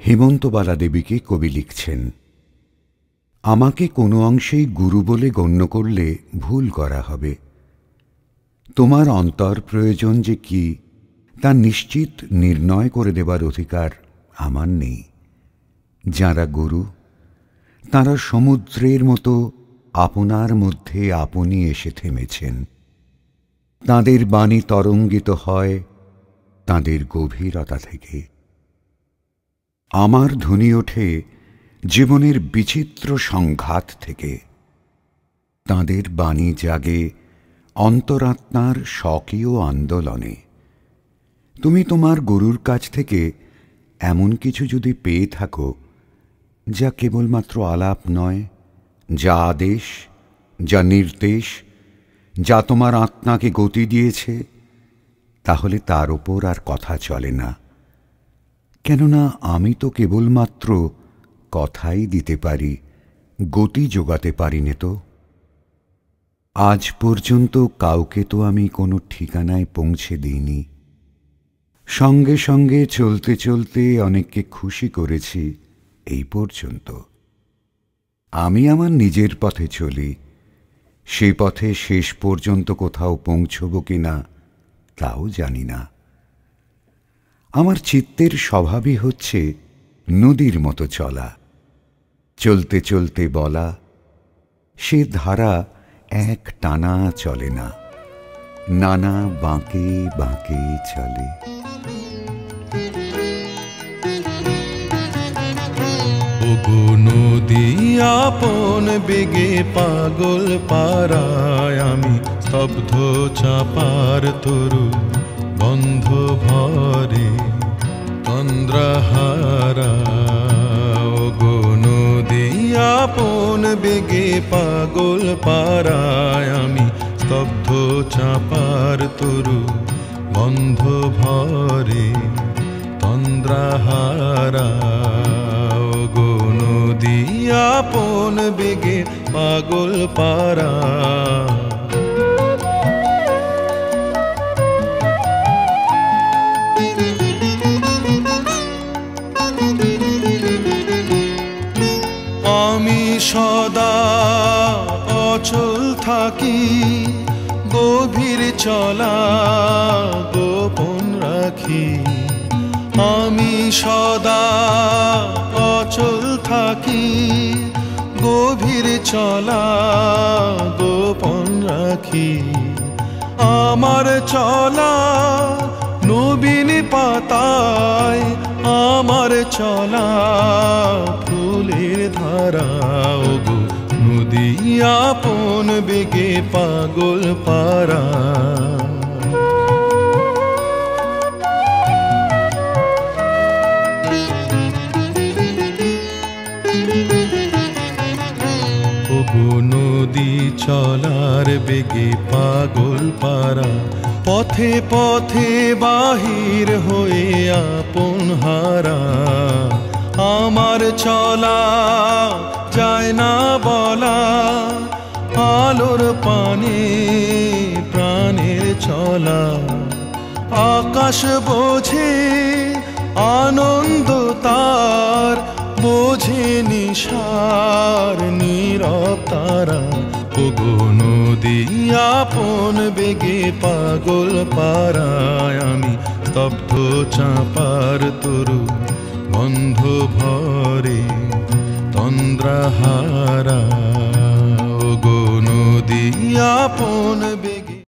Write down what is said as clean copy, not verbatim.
হেমন্তবালা দেবীকে কবি লিখছেন, আমাকে কোনো অংশেই গুরু বলে গণ্য করলে ভুল করা হবে। তোমার অন্তর প্রয়োজন যে কি তা নিশ্চিত নির্ণয় করে দেবার অধিকার আমার নেই। যাঁরা গুরু তাঁরা সমুদ্রের মতো আপনার মধ্যে আপনি এসে থেমেছেন। তাঁদের বাণী তরঙ্গিত হয় তাঁদের গভীরতা থেকে। আমার ধ্বনি ওঠে জীবনের বিচিত্র সংঘাত থেকে। তাঁদের বাণী জাগে অন্তরাত্মার স্বকীয় আন্দোলনে। তুমি তোমার গুরুর কাছ থেকে এমন কিছু যদি পেয়ে থাকো যা কেবলমাত্র আলাপ নয়, যা আদেশ, যা নির্দেশ, যা তোমার আত্মাকে গতি দিয়েছে, তাহলে তার ওপর আর কথা চলে না। কেননা আমি তো কেবলমাত্র কথাই দিতে পারি, গতি যোগাতে পারি নে তো। আজ পর্যন্ত কাউকে তো আমি কোনো ঠিকানায় পৌঁছে দিইনি। সঙ্গে সঙ্গে চলতে চলতে অনেককে খুশি করেছি, এই পর্যন্ত। আমি আমার নিজের পথে চলি, সেই পথে শেষ পর্যন্ত কোথাও পৌঁছব কিনা তাও জানি না। আমার চিত্তের স্বভাবই হচ্ছে নদীর মতো চলা, চলতে চলতে বলা, সে ধারা এক টানা চলে না, নানা বাঁকে বাঁকে চলে। ওগো নদী আপন বেগে পাগল পারায়, আমি স্তব্ধ চাপার তরু বন্ধ ভরে তন্দ্রাহারা। ওগো নদী আপন বেগে পাগল পারায়, আমি স্তব্ধ চাপার তরু বন্ধ ভরে তন্দ্রাহারা। ওগো নদী আপন বেগে পাগল পারা। আমি সদা অচল থাকি, গভীর চলা গোপন রাখি। আমি সদা অচল থাকি, গভীর চলা গোপন রাখি। আমার চলা নবীন পাতায়, আমার চলা ফুলের ধারা। ওগো নদী আপন বেগে পাগল পারা। ওগো নদী চলার বেগে পাগল পারা। পথে পথে বাহির হয়ে আপন হারা। আমার চলা যায় না বলা, আলোর পানে প্রাণের চলা। আকাশ বোঝে আনন্দ তার, বোঝে নিশার নীরব তারা। ওগো নদী আপন বেগে পাগল পারায়, আমি স্তব্ধ চাপার তরু বন্ধ ভরে তন্দ্রাহারা। ওগো নদী আপন